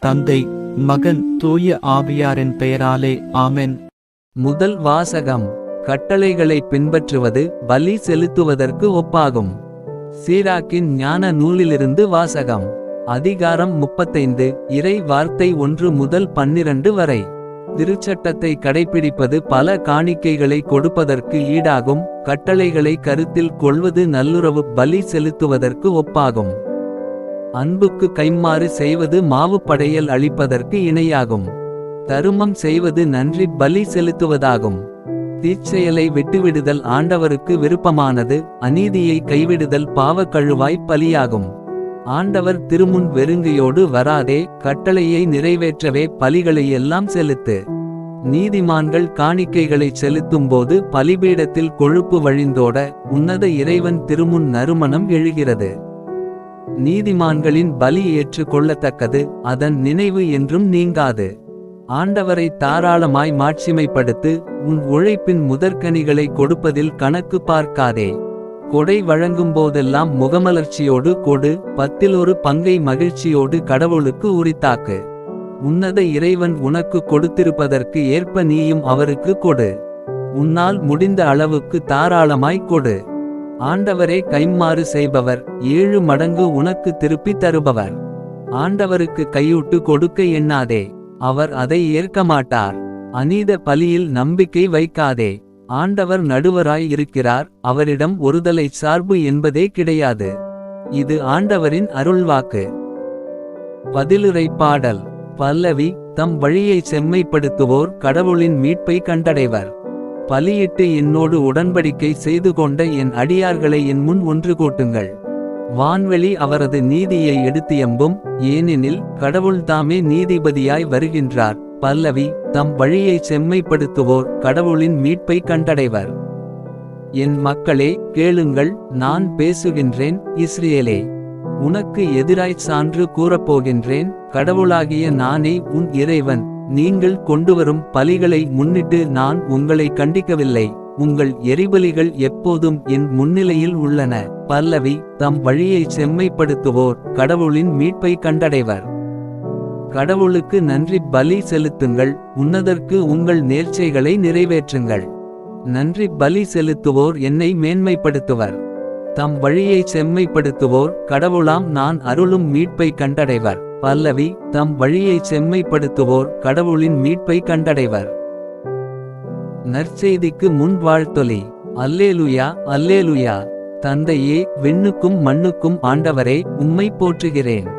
தந்தை, மகன், தூய ஆவியாரின் பெயராலே ஆமென். முதல் வாசகம். கட்டளைகளை பின்பற்றுவது பலி செலுத்துவதற்கு ஒப்பாகும். சீராக்கின் ஞான நூலிலிருந்து வாசகம். அதிகாரம் 35. இறை வார்த்தை 1 முதல் 12 வரை. திருச்சட்டத்தை கடைப்பிடிப்பது பல காணிக்கைகளை கொடுப்பதற்கு ஈடாகும். கட்டளைகளை கருத்தில் கொள்வது நல்லுறவு பலி செலுத்துவதற்கு ஒப்பாகும். அன்புக்கு கைம்மாறு செய்வது மாவு படையல் அளிப்பதற்கு இணையாகும். தருமம் செய்வது நன்றி பலி செலுத்துவதாகும். தீச்செயலை விட்டுவிடுதல் ஆண்டவருக்கு விருப்பமானது. அநீதியை கைவிடுதல் பாவக் கழுவாய் பலியாகும். ஆண்டவர் திருமுன் வெறுங்கையோடு வராதே. கட்டளையை நிறைவேற்றவே பலிகளையெல்லாம் செலுத்து. நீதிமான்கள் காணிக்கைகளை செலுத்தும்போது பலிபீடத்தில் கொழுப்பு வழிந்தோட உன்னத இறைவன் திருமுன் நறுமணம் எழுகிறது. நீதிமான்களின் பலி ஏற்றுக் கொள்ளத்தக்கது, அதன் நினைவு என்றும் நீங்காது. ஆண்டவரை தாராளமாய் மாட்சிமைப்படுத்து. உன் உழைப்பின் முதற்கனிகளை கொடுப்பதில் கணக்கு பார்க்காதே. கொடை வழங்கும்போதெல்லாம் முகமலர்ச்சியோடு கொடு. 10 பங்கை மகிழ்ச்சியோடு கடவுளுக்கு உரித்தாக்கு. உன்னத இறைவன் உனக்கு கொடுத்திருப்பதற்கு ஏற்ப நீயும் அவருக்கு கொடு. உன்னால் முடிந்த அளவுக்கு தாராளமாய் கொடு. ஆண்டவரே கைம்மாறு செய்பவர், 7 மடங்கு உனக்கு திருப்பி தருபவர். ஆண்டவருக்கு கையூட்டு கொடுக்க எண்ணாதே, அவர் அதை ஏற்க மாட்டார். அநீத பலியில் நம்பிக்கை வைக்காதே. ஆண்டவர் நடுவராய் இருக்கிறார், அவரிடம் ஒருதலை சார்பு என்பதே கிடையாது. இது ஆண்டவரின் அருள்வாக்கு. பதிலுரை பாடல். பல்லவி. தம் வழியை செம்மைப்படுத்துவோர் கடவுளின் மீட்பை கண்டடைவர். பலியிட்டு என்னோடு உடன்படிக்கை செய்து கொண்ட என் அடியார்களை என் முன் ஒன்று கூட்டுங்கள். வான்வெளி அவரது நீதியை எடுத்தியம்பும், ஏனெனில் கடவுள்தாமே நீதிபதியாய் வருகின்றார். பல்லவி. தம் வழியை செம்மைப்படுத்துவோர் கடவுளின் மீட்பை கண்டடைவர். என் மக்களே, கேளுங்கள், நான் பேசுகின்றேன். இஸ்ரேலே, உனக்கு எதிராய்ச் சான்று கூறப்போகின்றேன். கடவுளாகிய நானே உன் இறைவன். நீங்கள் கொண்டுவரும் பலிகளை முன்னிட்டு நான் உங்களை கண்டிக்கவில்லை. உங்கள் எரிபலிகள் எப்போதும் என் முன்னிலையில் உள்ளன. பல்லவி. தம் வழியை செம்மைப்படுத்துவோர் கடவுளின் மீட்பை கண்டடைவர். கடவுளுக்கு நன்றி பலி செலுத்துங்கள். உன்னதற்கு உங்கள் நேர்ச்சைகளை நிறைவேற்றுங்கள். நன்றி பலி செலுத்துவோர் என்னை மேன்மைப்படுத்துவர். தம் வழியை செம்மைப்படுத்துவோர் கடவுளாம் நான் அருளும் மீட்பை கண்டடைவர். பல்லவி. தம் வழியை செம்மைப்படுத்துவோர் கடவுளின் மீட்பை கண்டடைவர். நற்செய்திக்கு முன் வாழ்த்தொலி. அல்லேலுயா, அல்லேலுயா. தந்தையே, விண்ணுக்கும் மண்ணுக்கும் ஆண்டவரே, உம்மை போற்றுகிறேன்.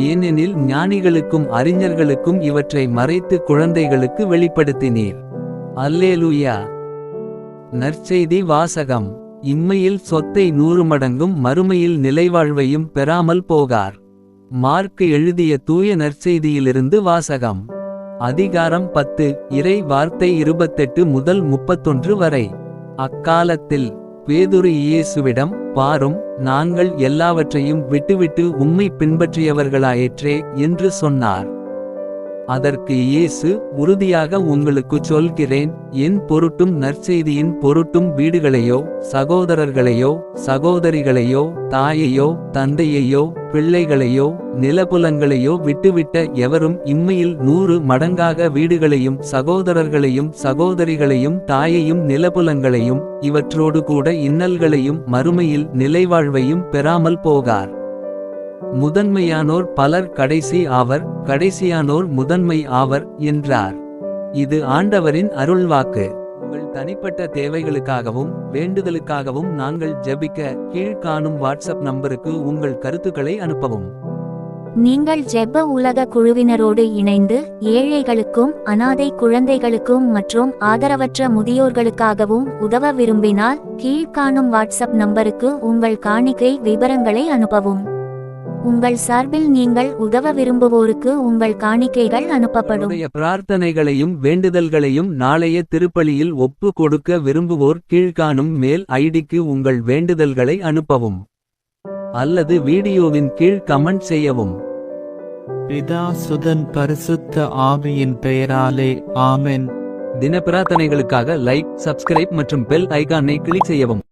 ஏனெனில் ஞானிகளுக்கும் அறிஞர்களுக்கும் இவற்றை மறைத்து குழந்தைகளுக்கு வெளிப்படுத்தினீர். அல்லேலுயா. நற்செய்தி வாசகம். இம்மையில் சொத்தை 100 மடங்கும் மறுமையில் நிலைவாழ்வையும் பெறாமல் போகார். மார்க்கு எழுதிய தூய நற்செய்தியிலிருந்து வாசகம். அதிகாரம் 10. இறை வார்த்தை 28 முதல் 31 வரை. அக்காலத்தில் பேதுரு இயேசுவிடம், பாரும், நாங்கள் எல்லாவற்றையும் விட்டுவிட்டு உம்மை பின்பற்றியவர்களாயிற்றே என்று சொன்னார். அதற்கு இயேசு, உறுதியாக உங்களுக்குச் சொல்கிறேன், என் பொருட்டும் நற்செய்தியின் பொருட்டும் வீடுகளையோ சகோதரர்களையோ சகோதரிகளையோ தாயையோ தந்தையையோ பிள்ளைகளையோ நிலப்புலங்களையோ விட்டுவிட்ட எவரும் இம்மையில் 100 மடங்காக வீடுகளையும் சகோதரர்களையும் சகோதரிகளையும் தாயையும் நிலப்புலங்களையும் இவற்றோடு கூட இன்னல்களையும் மறுமையில் நிலைவாழ்வையும் பெறாமல் போகார். முதன்மையானோர் பலர் கடைசி ஆவர், கடைசியானோர் முதன்மை ஆவர் என்றார். இது ஆண்டவரின் அருள்வாக்கு. உங்கள் தனிப்பட்ட தேவைகளுக்காகவும் வேண்டுதலுக்காகவும் நாங்கள் ஜெபிக்க கீழ்காணும் வாட்ஸ்அப் நம்பருக்கு உங்கள் கருத்துக்களை அனுப்பவும். நீங்கள் ஜெப உலக குழுவினரோடு இணைந்து ஏழைகளுக்கும் அனாதை குழந்தைகளுக்கும் மற்றும் ஆதரவற்ற முதியோர்களுக்காகவும் உதவ விரும்பினால் கீழ்காணும் வாட்ஸ்அப் நம்பருக்கு உங்கள் காணிக்கை விபரங்களை அனுப்பவும். உங்கள் சார்பில் நீங்கள் உதவ விரும்புவோருக்கு உங்கள் காணிக்கைகள் அனுப்பப்படும். பிரார்த்தனைகளையும் வேண்டுதல்களையும் நாளைய திருப்பலியில் ஒப்பு கொடுக்க விரும்புவோர் கீழ்காணும் மேல் ஐடிக்கு உங்கள் வேண்டுதல்களை அனுப்பவும் அல்லது வீடியோவின் கீழ் கமெண்ட் செய்யவும். பிதா சுதன் பரிசுத்த ஆவியின் பெயராலே ஆமென். தின பிரார்த்தனைகளுக்காக லைக், சப்ஸ்கிரைப் மற்றும் பெல் ஐகானை கிளிக் செய்யவும்.